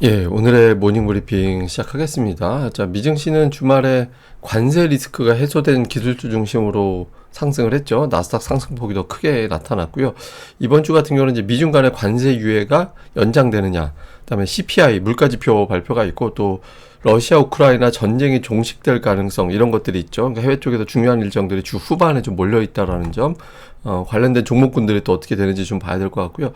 예, 오늘의 모닝 브리핑 시작하겠습니다. 자, 미증시는 주말에 관세 리스크가 해소된 기술주 중심으로 상승을 했죠. 나스닥 상승폭이 더 크게 나타났고요. 이번 주 같은 경우는 이제 미중 간의 관세 유예가 연장되느냐, 그다음에 CPI 물가지표 발표가 있고 또 러시아 우크라이나 전쟁이 종식될 가능성 이런 것들이 있죠. 그러니까 해외 쪽에서 중요한 일정들이 주 후반에 좀 몰려 있다라는 점, 관련된 종목군들이 또 어떻게 되는지 좀 봐야 될 것 같고요.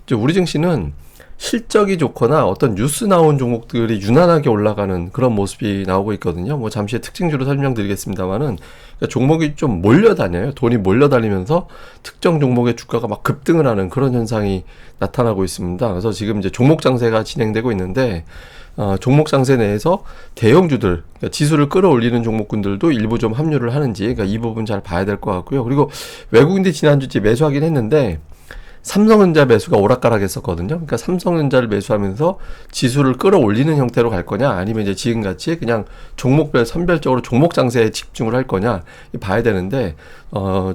이제 우리 증시는 실적이 좋거나 어떤 뉴스 나온 종목들이 유난하게 올라가는 그런 모습이 나오고 있거든요. 뭐 잠시 특징주로 설명드리겠습니다만은 그러니까 종목이 좀 몰려다녀요. 돈이 몰려다니면서 특정 종목의 주가가 막 급등을 하는 그런 현상이 나타나고 있습니다. 그래서 지금 이제 종목 장세가 진행되고 있는데 종목 장세 내에서 대형주들, 그러니까 지수를 끌어올리는 종목군들도 일부 좀 합류를 하는지, 그러니까 이 부분 잘 봐야 될 것 같고요. 그리고 외국인들이 지난주에 매수하긴 했는데 삼성전자 매수가 오락가락했었거든요. 그러니까 삼성전자를 매수하면서 지수를 끌어올리는 형태로 갈 거냐, 아니면 이제 지금같이 그냥 종목별 선별적으로 종목 장세에 집중을 할 거냐 봐야 되는데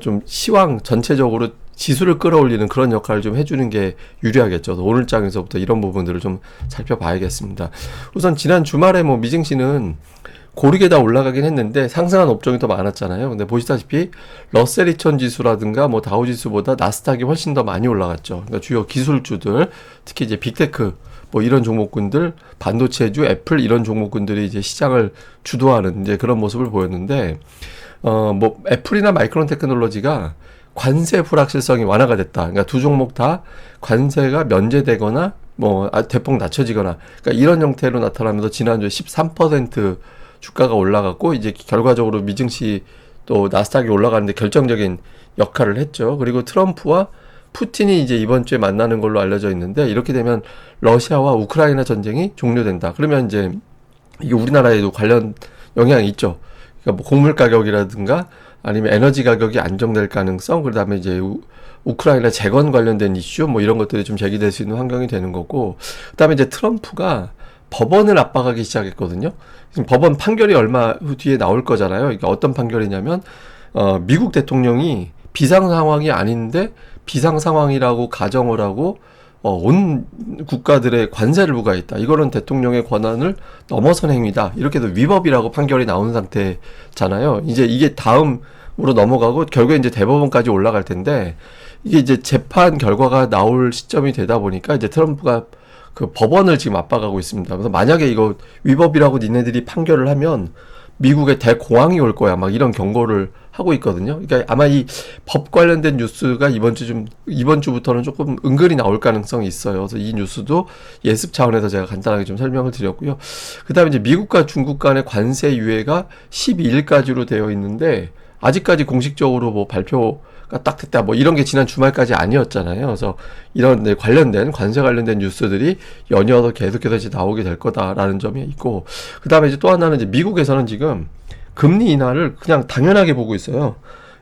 좀 시황 전체적으로 지수를 끌어올리는 그런 역할을 좀 해주는 게 유리하겠죠. 오늘 장에서부터 이런 부분들을 좀 살펴봐야겠습니다. 우선 지난 주말에 뭐 미증시는 고르게 다 올라가긴 했는데 상승한 업종이 더 많았잖아요. 근데 보시다시피 러셀 2000 지수라든가 뭐 다우 지수보다 나스닥이 훨씬 더 많이 올라갔죠. 그러니까 주요 기술주들, 특히 이제 빅테크 뭐 이런 종목군들, 반도체주, 애플 이런 종목군들이 이제 시장을 주도하는 이제 그런 모습을 보였는데 뭐 애플이나 마이크론 테크놀로지가 관세 불확실성이 완화가 됐다. 그러니까 두 종목 다 관세가 면제되거나 뭐 대폭 낮춰지거나, 그러니까 이런 형태로 나타나면서 지난주에 13% 주가가 올라갔고, 이제 결과적으로 미증시 또 나스닥이 올라가는데 결정적인 역할을 했죠. 그리고 트럼프와 푸틴이 이제 이번 주에 만나는 걸로 알려져 있는데, 이렇게 되면 러시아와 우크라이나 전쟁이 종료된다. 그러면 이제 이게 우리나라에도 관련 영향이 있죠. 그러니까 뭐 곡물 가격이라든가 아니면 에너지 가격이 안정될 가능성, 그다음에 이제 우크라이나 재건 관련된 이슈 뭐 이런 것들이 좀 제기될 수 있는 환경이 되는 거고, 그다음에 이제 트럼프가 법원을 압박하기 시작했거든요. 지금 법원 판결이 얼마 후 뒤에 나올 거잖아요. 그러니까 어떤 판결이냐면 미국 대통령이 비상 상황이 아닌데 비상 상황이라고 가정을 하고 온 국가들의 관세를 부과했다. 이거는 대통령의 권한을 넘어선 행위다. 이렇게도 위법이라고 판결이 나온 상태잖아요. 이제 이게 다음으로 넘어가고 결국에 이제 대법원까지 올라갈 텐데, 이게 이제 재판 결과가 나올 시점이 되다 보니까 이제 트럼프가 그 법원을 지금 압박하고 있습니다. 그래서 만약에 이거 위법이라고 니네들이 판결을 하면 미국에 대공황이 올 거야, 막 이런 경고를 하고 있거든요. 그러니까 아마 이 법 관련된 뉴스가 이번 주부터는 조금 은근히 나올 가능성이 있어요. 그래서 이 뉴스도 예습 차원에서 제가 간단하게 좀 설명을 드렸고요. 그다음에 이제 미국과 중국 간의 관세 유예가 12일까지로 되어 있는데 아직까지 공식적으로 뭐 발표가 딱 됐다 뭐 이런 게 지난 주말까지 아니었잖아요. 그래서 이런 관련된 관세 관련된 뉴스들이 연이어서 계속해서 이제 나오게 될 거다라는 점이 있고, 그다음에 이제 또 하나는 이제 미국에서는 지금 금리 인하를 그냥 당연하게 보고 있어요.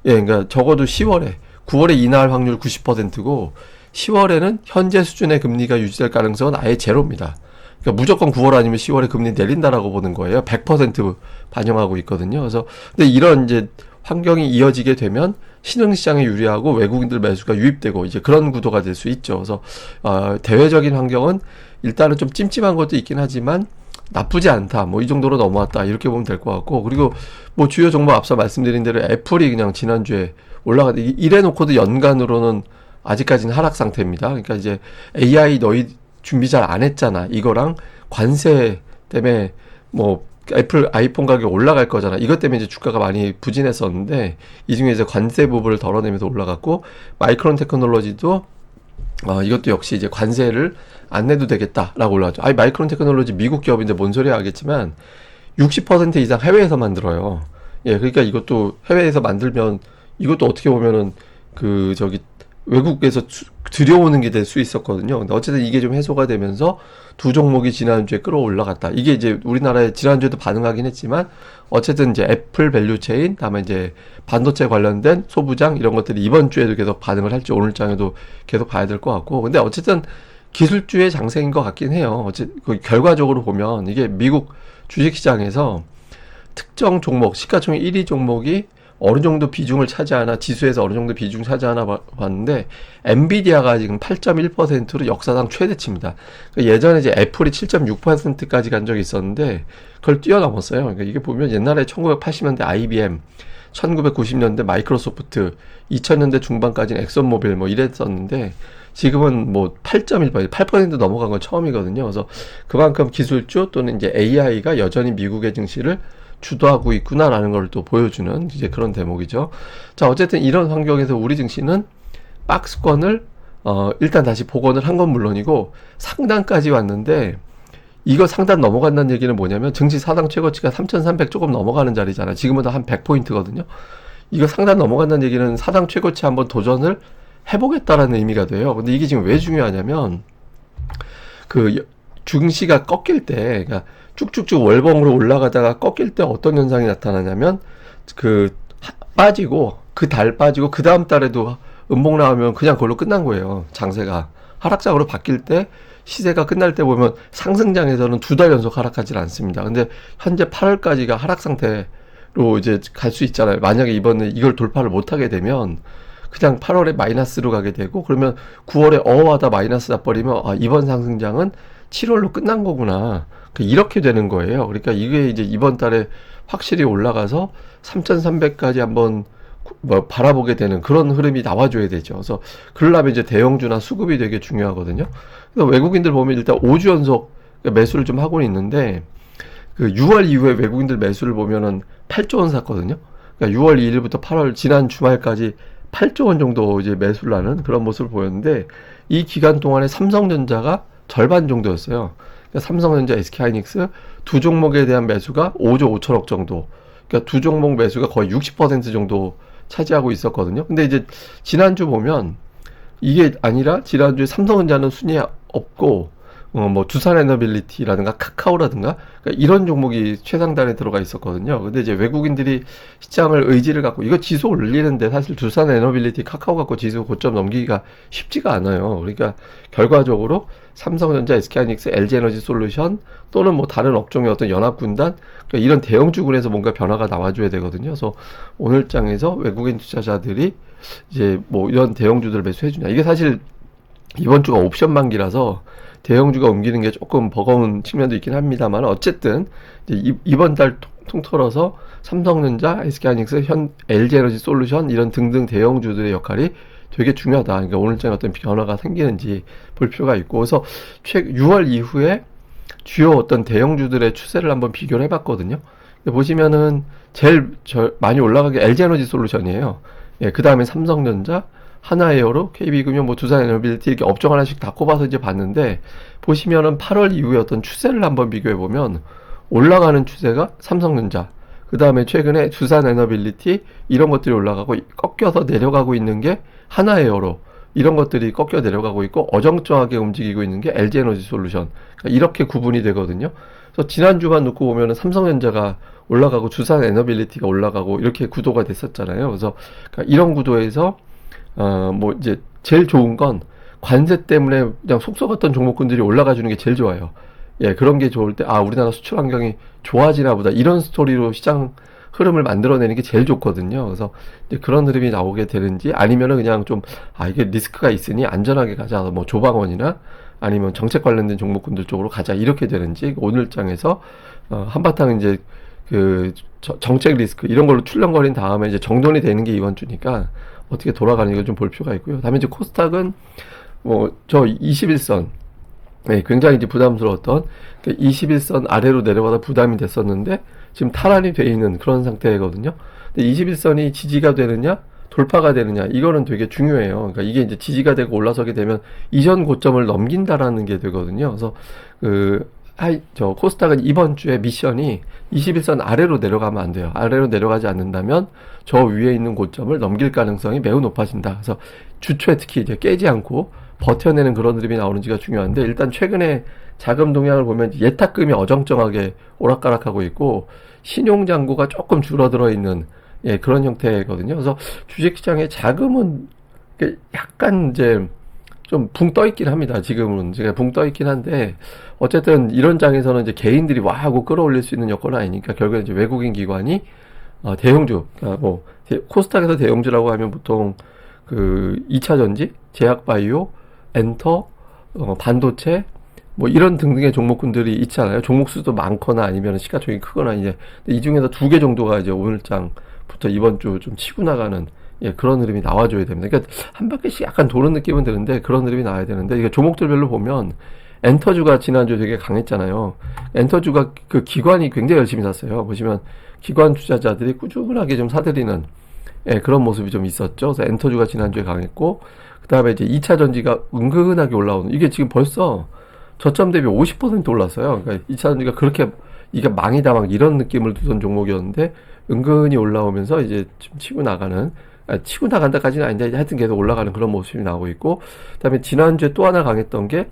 예, 그러니까 적어도 10월에, 9월에 인하할 확률 90%고 10월에는 현재 수준의 금리가 유지될 가능성은 아예 제로입니다. 그러니까 무조건 9월 아니면 10월에 금리 내린다라고 보는 거예요. 100% 반영하고 있거든요. 그래서 근데 이런 이제 환경이 이어지게 되면 신흥시장에 유리하고 외국인들 매수가 유입되고 이제 그런 구도가 될 수 있죠. 그래서 대외적인 환경은 일단은 좀 찜찜한 것도 있긴 하지만 나쁘지 않다. 뭐 이 정도로 넘어왔다. 이렇게 보면 될 것 같고, 그리고 뭐 주요 종목 앞서 말씀드린 대로 애플이 그냥 지난주에 이래 놓고도 연간으로는 아직까지는 하락 상태입니다. 그러니까 이제 AI 너희 준비 잘 안 했잖아. 이거랑 관세 때문에 뭐 애플 아이폰 가격이 올라갈 거잖아. 이것 때문에 이제 주가가 많이 부진했었는데 이 중에 이제 관세 부분을 덜어내면서 올라갔고, 마이크론 테크놀로지도 이것도 역시 이제 관세를 안 내도 되겠다라고 올라왔죠. 마이크론 테크놀로지 미국 기업인데 뭔 소리야 하겠지만 60% 이상 해외에서 만들어요. 예, 그러니까 이것도 해외에서 만들면 이것도 어떻게 보면은 외국에서 들여오는 게 될 수 있었거든요. 근데 어쨌든 이게 좀 해소가 되면서 두 종목이 지난주에 끌어올라갔다. 이게 이제 우리나라에 지난주에도 반응하긴 했지만 어쨌든 이제 애플 밸류체인, 다음에 이제 반도체 관련된 소부장 이런 것들이 이번 주에도 계속 반응을 할지 오늘 장에도 계속 봐야 될 것 같고, 근데 어쨌든 기술주의 장세인 것 같긴 해요. 결과적으로 보면 이게 미국 주식시장에서 특정 종목, 시가총액 1위 종목이 어느 정도 비중을 차지하나, 지수에서 어느 정도 비중 차지하나 봤는데, 엔비디아가 지금 8.1%로 역사상 최대치입니다. 그러니까 예전에 이제 애플이 7.6%까지 간 적이 있었는데, 그걸 뛰어넘었어요. 그러니까 이게 보면 옛날에 1980년대 IBM, 1990년대 마이크로소프트, 2000년대 중반까지는 엑선모빌 뭐 이랬었는데, 지금은 뭐 8.1%, 8% 넘어간 건 처음이거든요. 그래서 그만큼 기술주 또는 이제 AI가 여전히 미국의 증시를 주도하고 있구나라는 걸 또 보여주는 이제 그런 대목이죠. 자, 어쨌든 이런 환경에서 우리 증시는 박스권을 일단 다시 복원을 한 건 물론이고 상단까지 왔는데, 이거 상단 넘어간다는 얘기는 뭐냐면 증시 사상 최고치가 3,300 조금 넘어가는 자리잖아. 지금보다 한 100포인트거든요. 이거 상단 넘어간다는 얘기는 사상 최고치 한번 도전을 해보겠다라는 의미가 돼요. 근데 이게 지금 왜 중요하냐면, 그 증시가 꺾일 때, 그러니까 쭉쭉쭉 월봉으로 올라가다가 꺾일 때 어떤 현상이 나타나냐면, 그 빠지고 그 달 빠지고 그 다음 달에도 음봉 나오면 그냥 그걸로 끝난 거예요. 장세가 하락장으로 바뀔 때, 시세가 끝날 때 보면 상승장에서는 2달 연속 하락하지 않습니다. 근데 현재 8월까지가 하락 상태로 이제 갈 수 있잖아요. 만약에 이번에 이걸 돌파를 못하게 되면 그냥 8월에 마이너스로 가게 되고, 그러면 9월에 어하다 마이너스 나버리면 이번 상승장은 7월로 끝난 거구나, 이렇게 되는 거예요. 그러니까 이게 이제 이번 달에 확실히 올라가서 3,300까지 한번 뭐 바라보게 되는 그런 흐름이 나와줘야 되죠. 그래서 그러려면 이제 대형주나 수급이 되게 중요하거든요. 그래서 외국인들 보면 일단 5주 연속 매수를 좀 하고 있는데, 그 6월 이후에 외국인들 매수를 보면은 8조 원 샀거든요. 그러니까 6월 2일부터 8월 지난 주말까지 8조 원 정도 이제 매수를 하는 그런 모습을 보였는데, 이 기간 동안에 삼성전자가 절반 정도였어요. 그러니까 삼성전자, SK하이닉스 두 종목에 대한 매수가 5조 5천억 정도. 그러니까 두 종목 매수가 거의 60% 정도 차지하고 있었거든요. 근데 이제 지난주 보면 이게 아니라, 지난주에 삼성전자는 순위에 없고 뭐 두산에너빌리티라든가 카카오라든가, 그러니까 이런 종목이 최상단에 들어가 있었거든요. 근데 이제 외국인들이 시장을 의지를 갖고 이거 지수 올리는데, 사실 두산에너빌리티, 카카오 갖고 지수 고점 넘기기가 쉽지가 않아요. 그러니까 결과적으로 삼성전자, SK하이닉스, LG에너지솔루션 또는 뭐 다른 업종의 어떤 연합군단, 그러니까 이런 대형주군에서 뭔가 변화가 나와줘야 되거든요. 그래서 오늘 장에서 외국인 투자자들이 이제 뭐 이런 대형주들을 매수해주냐, 이게 사실 이번 주가 옵션 만기라서 대형주가 옮기는 게 조금 버거운 측면도 있긴 합니다만, 어쨌든 이제 이번 달 통틀어서 삼성전자, SK하이닉스, LG에너지솔루션 이런 등등 대형주들의 역할이 되게 중요하다. 그러니까 오늘장 어떤 변화가 생기는지 볼 필요가 있고, 그래서 6월 이후에 주요 어떤 대형주들의 추세를 한번 비교를 해봤거든요. 보시면은 제일 많이 올라간 게 LG에너지솔루션이에요. 예, 그 다음에 삼성전자, 하나에어로, KB금융, 뭐 두산에너빌리티 이렇게 업종 하나씩 다 꼽아서 이제 봤는데, 보시면은 8월 이후에 어떤 추세를 한번 비교해 보면 올라가는 추세가 삼성전자, 그 다음에 최근에 두산에너빌리티 이런 것들이 올라가고, 꺾여서 내려가고 있는 게 하나에어로, 이런 것들이 꺾여 내려가고 있고, 어정쩡하게 움직이고 있는 게 LG에너지솔루션. 그러니까 이렇게 구분이 되거든요. 그래서 지난주만 놓고 보면은 삼성전자가 올라가고 두산에너빌리티가 올라가고 이렇게 구도가 됐었잖아요. 그래서 그러니까 이런 구도에서 뭐 이제 제일 좋은 건 관세 때문에 그냥 속 썩었던 종목군들이 올라가 주는 게 제일 좋아요. 예, 그런 게 좋을 때, 우리나라 수출 환경이 좋아지나 보다, 이런 스토리로 시장 흐름을 만들어내는 게 제일 좋거든요. 그래서 이제 그런 흐름이 나오게 되는지, 아니면은 그냥 좀 이게 리스크가 있으니 안전하게 가자, 뭐 조방원이나 아니면 정책 관련된 종목군들 쪽으로 가자, 이렇게 되는지, 오늘 장에서 한바탕 이제 그 정책 리스크 이런 걸로 출렁거린 다음에 이제 정돈이 되는 게 이번 주니까 어떻게 돌아가는 걸 좀 볼 필요가 있고요. 다음에 이제 코스닥은 뭐 저 21선, 네, 굉장히 이제 부담스러웠던 21선 아래로 내려가다 부담이 됐었는데, 지금 탈환이 돼 있는 그런 상태거든요. 근데 21선이 지지가 되느냐 돌파가 되느냐, 이거는 되게 중요해요. 그러니까 이게 이제 지지가 되고 올라서게 되면 이전 고점을 넘긴다라는 게 되거든요. 그래서 저 코스닥은 이번 주에 미션이 21선 아래로 내려가면 안 돼요. 아래로 내려가지 않는다면 저 위에 있는 고점을 넘길 가능성이 매우 높아진다. 그래서 주초에 특히 이제 깨지 않고 버텨내는 그런 흐름이 나오는지가 중요한데, 일단 최근에 자금 동향을 보면 예탁금이 어정쩡하게 오락가락하고 있고, 신용잔고가 조금 줄어들어 있는, 예, 그런 형태거든요. 그래서 주식시장에 자금은 약간 이제 좀 붕 떠 있긴 합니다. 지금은 제가 붕 떠 있긴 한데, 어쨌든 이런 장에서는 이제 개인들이 와 하고 끌어올릴 수 있는 여건은 아니니까, 결국에 이제 외국인 기관이 대형주, 그러니까 뭐 코스닥에서 대형주라고 하면 보통 그 2차 전지, 제약바이오, 엔터, 반도체, 뭐 이런 등등의 종목군들이 있잖아요. 종목 수도 많거나 아니면 시가총액이 크거나 이제 이 중에서 두 개 정도가 이제 오늘장부터 이번 주 좀 치고 나가는 그런 흐름이 나와줘야 됩니다. 그러니까 한 바퀴씩 약간 도는 느낌은 드는데 그런 흐름이 나와야 되는데 이게 종목들별로 보면 엔터주가 지난주에 되게 강했잖아요. 엔터주가 그 기관이 굉장히 열심히 샀어요. 보시면 기관 투자자들이 꾸준하게 좀 사들이는 그런 모습이 좀 있었죠. 그래서 엔터주가 지난주에 강했고 그 다음에 이제 2차 전지가 은근하게 올라오는 이게 지금 벌써 저점 대비 50% 올랐어요. 그러니까 2차 전지가 그렇게 이게 망이다 막 이런 느낌을 주던 종목이었는데 은근히 올라오면서 이제 좀 치고 나간다까지는 아닌데 하여튼 계속 올라가는 그런 모습이 나오고 있고 그다음에 지난주에 또 하나 강했던 게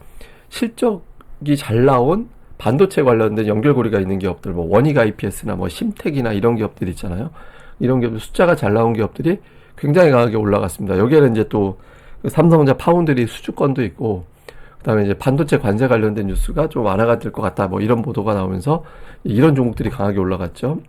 실적이 잘 나온 반도체 관련된 연결고리가 있는 기업들, 뭐 원익 IPS나 뭐 심텍이나 이런 기업들 있잖아요. 이런 기업들 숫자가 잘 나온 기업들이 굉장히 강하게 올라갔습니다. 여기에는 이제 또 삼성전자 파운드리 수주권도 있고, 그다음에 이제 반도체 관세 관련된 뉴스가 좀 완화가 될 것 같다, 뭐 이런 보도가 나오면서 이런 종목들이 강하게 올라갔죠.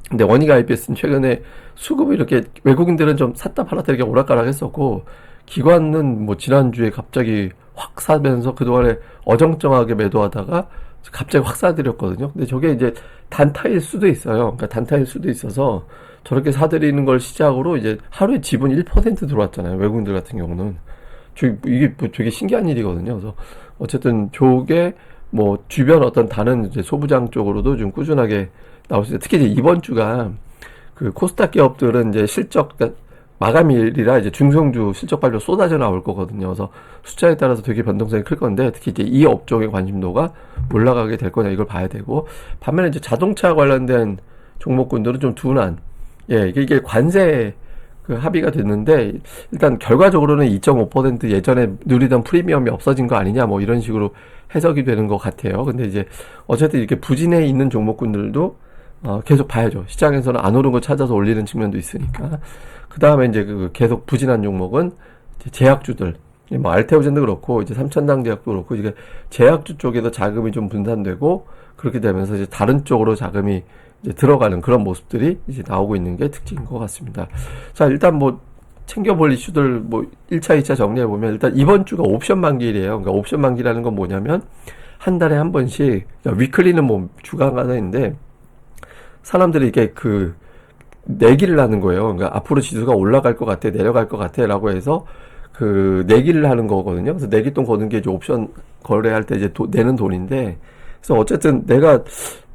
근데 원익 IPS는 최근에 수급을 이렇게 외국인들은 좀 샀다 팔았다 이렇게 오락가락 했었고, 기관은 뭐 지난주에 갑자기 확 사면서 그동안에 어정쩡하게 매도하다가 갑자기 확 사들였거든요. 근데 저게 이제 단타일 수도 있어요. 그러니까 단타일 수도 있어서 저렇게 사들이는 걸 시작으로 이제 하루에 지분 1% 들어왔잖아요. 외국인들 같은 경우는. 이게 뭐 되게 신기한 일이거든요. 그래서 어쨌든 저게 뭐 주변 어떤 다른 이제 소부장 쪽으로도 좀 꾸준하게 나올 수 있어요. 특히 이제 이번 주가 그 코스닥 기업들은 이제 실적, 그러니까 마감일이라 이제 중성주 실적 발표 쏟아져 나올 거거든요. 그래서 숫자에 따라서 되게 변동성이 클 건데 특히 이제 이 업종의 관심도가 올라가게 될 거냐 이걸 봐야 되고, 반면에 이제 자동차 관련된 종목군들은 좀 둔한, 이게 관세 그 합의가 됐는데 일단 결과적으로는 2.5% 예전에 누리던 프리미엄이 없어진 거 아니냐 뭐 이런 식으로 해석이 되는 것 같아요. 근데 이제 어쨌든 이렇게 부진해 있는 종목군들도 계속 봐야죠. 시장에서는 안 오른 거 찾아서 올리는 측면도 있으니까. 그 다음에 이제 그 계속 부진한 종목은 이제 제약주들, 뭐 알테오젠도 그렇고 이제 삼천당제약도 그렇고 이게 제약주 쪽에도 자금이 좀 분산되고 그렇게 되면서 이제 다른 쪽으로 자금이 이제 들어가는 그런 모습들이 이제 나오고 있는 게 특징인 것 같습니다. 자, 일단 뭐 챙겨볼 이슈들 뭐 1차, 2차 정리해 보면 일단 이번 주가 옵션 만기일이에요. 그러니까 옵션 만기라는 건 뭐냐면 한 달에 한 번씩, 그러니까 위클리는 뭐 주간가인데 사람들이 이렇게 그 내기를 하는 거예요. 그러니까 앞으로 지수가 올라갈 것 같아, 내려갈 것 같아 라고 해서 그 내기를 하는 거거든요. 그래서 내기돈 거는 게 이제 옵션 거래할 때 이제 내는 돈인데, 그래서 어쨌든 내가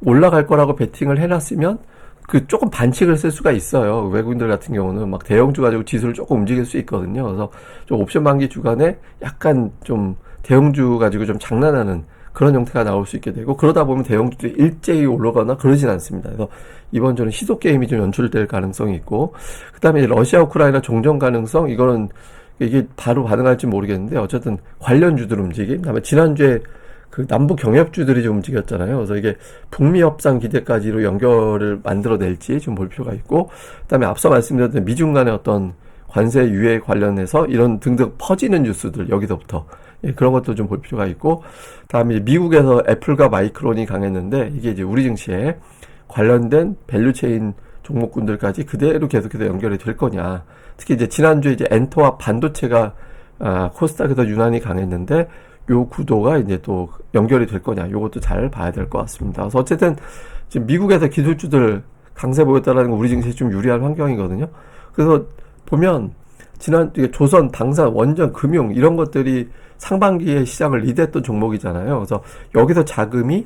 올라갈 거라고 베팅을 해놨으면 그 조금 반칙을 쓸 수가 있어요. 외국인들 같은 경우는 막 대형주 가지고 지수를 조금 움직일 수 있거든요. 그래서 좀 옵션 만기 주간에 약간 좀 대형주 가지고 좀 장난하는 그런 형태가 나올 수 있게 되고, 그러다 보면 대형주들이 일제히 올라가나 그러진 않습니다. 그래서 이번 주는 시도 게임이 좀 연출될 가능성이 있고, 그 다음에 러시아 우크라이나 종전 가능성, 이거는 이게 바로 반응할지 모르겠는데 어쨌든 관련주들 움직임, 그다음에 지난주에 그 남북 경협주들이 좀 움직였잖아요. 그래서 이게 북미 협상 기대까지로 연결을 만들어낼지 좀 볼 필요가 있고, 그다음에 앞서 말씀드렸던 미중 간의 어떤 관세 유예 관련해서 이런 등등 퍼지는 뉴스들 여기서부터 그런 것도 좀 볼 필요가 있고, 그다음에 미국에서 애플과 마이크론이 강했는데 이게 이제 우리 증시에 관련된 밸류체인 종목군들까지 그대로 계속해서 연결이 될 거냐. 특히 이제 지난주에 이제 엔터와 반도체가 코스닥에서 유난히 강했는데 요 구도가 이제 또 연결이 될 거냐, 요것도 잘 봐야 될 것 같습니다. 그래서 어쨌든 지금 미국에서 기술주들 강세 보였다라는 건 우리 증시에 좀 유리한 환경이거든요. 그래서 보면 조선, 당산, 원전, 금융 이런 것들이 상반기에 시장을 리드했던 종목이잖아요. 그래서 여기서 자금이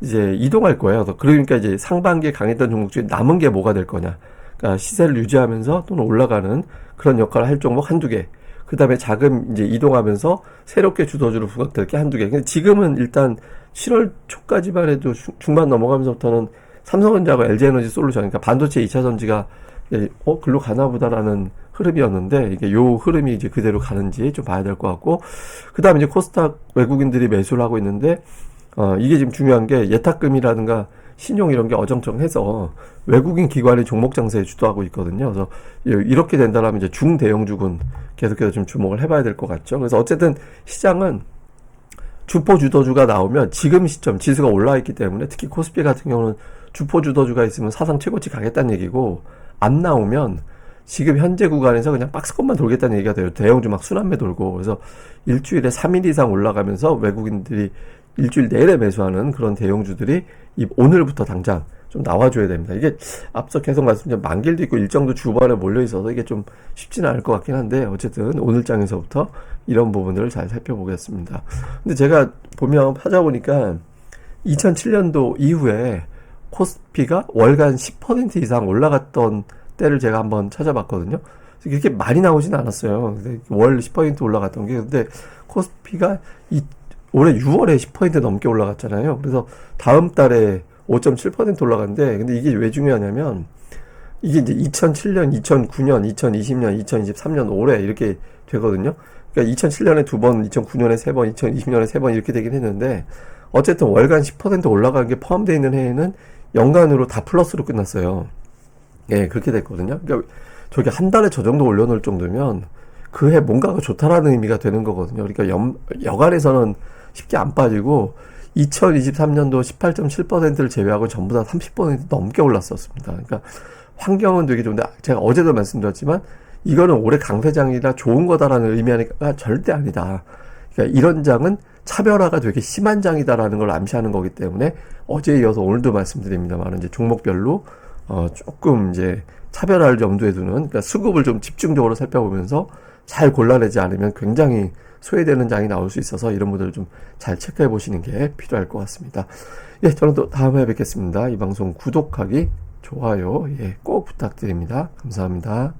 이제 이동할 거예요. 그러니까 이제 상반기에 강했던 종목 중에 남은 게 뭐가 될 거냐. 그러니까 시세를 유지하면서 또는 올라가는 그런 역할을 할 종목 한두 개. 그 다음에 자금 이제 이동하면서 새롭게 주도주로 부각될 게 한두 개. 근데 지금은 일단 7월 초까지만 해도 중반 넘어가면서부터는 삼성전자하고 LG에너지 솔루션, 그러니까 반도체 2차 전지가 글로 가나 보다라는 흐름이었는데 이게 요 흐름이 이제 그대로 가는지 좀 봐야 될 것 같고, 그 다음에 이제 코스닥 외국인들이 매수를 하고 있는데 이게 지금 중요한 게 예탁금이라든가 신용 이런 게 어정쩡해서 외국인 기관이 종목 장세에 주도하고 있거든요. 그래서 이렇게 된다면 이제 중대형주군 계속해서 좀 주목을 해봐야 될 것 같죠. 그래서 어쨌든 시장은 주포 주도주가 나오면 지금 시점 지수가 올라와 있기 때문에 특히 코스피 같은 경우는 주포 주도주가 있으면 사상 최고치 가겠다는 얘기고, 안 나오면 지금 현재 구간에서 그냥 박스권만 돌겠다는 얘기가 돼요. 대형주 막 순환매 돌고. 그래서 일주일에 3일 이상 올라가면서 외국인들이 일주일 내내 매수하는 그런 대형주들이 오늘부터 당장 좀 나와줘야 됩니다. 이게 앞서 계속 말씀드린 만길도 있고 일정도 주발에 몰려 있어서 이게 좀 쉽지는 않을 것 같긴 한데, 어쨌든 오늘 장에서부터 이런 부분들을 잘 살펴보겠습니다. 근데 제가 찾아보니까 2007년도 이후에 코스피가 월간 10% 이상 올라갔던 때를 제가 한번 찾아봤거든요. 그렇게 많이 나오진 않았어요. 월 10% 올라갔던 게. 근데 코스피가 올해 6월에 10% 넘게 올라갔잖아요. 그래서 다음 달에 5.7% 올라갔는데, 근데 이게 왜 중요하냐면, 이게 이제 2007년, 2009년, 2020년, 2023년 올해 이렇게 되거든요. 그러니까 2007년에 2번, 2009년에 3번, 2020년에 3번 이렇게 되긴 했는데, 어쨌든 월간 10% 올라간 게 포함되어 있는 해에는 연간으로 다 플러스로 끝났어요. 예, 그렇게 됐거든요. 그러니까 저게 한 달에 저 정도 올려놓을 정도면 그 해 뭔가가 좋다라는 의미가 되는 거거든요. 그러니까 여간에서는 쉽게 안 빠지고 2023년도 18.7%를 제외하고 전부 다 30% 넘게 올랐었습니다. 그러니까 환경은 되게 좋은데, 제가 어제도 말씀드렸지만 이거는 올해 강세장이라 좋은 거다라는 의미가 절대 아니다. 그러니까 이런 장은 차별화가 되게 심한 장이다라는 걸 암시하는 거기 때문에 어제에 이어서 오늘도 말씀드립니다만, 이제 종목별로 조금 이제 차별화를 염두에 두는, 그러니까 수급을 좀 집중적으로 살펴보면서 잘 골라내지 않으면 굉장히 소외되는 장이 나올 수 있어서 이런 분들을 좀 잘 체크해 보시는 게 필요할 것 같습니다. 예, 저는 또 다음에 뵙겠습니다. 이 방송 구독하기, 좋아요, 예, 꼭 부탁드립니다. 감사합니다.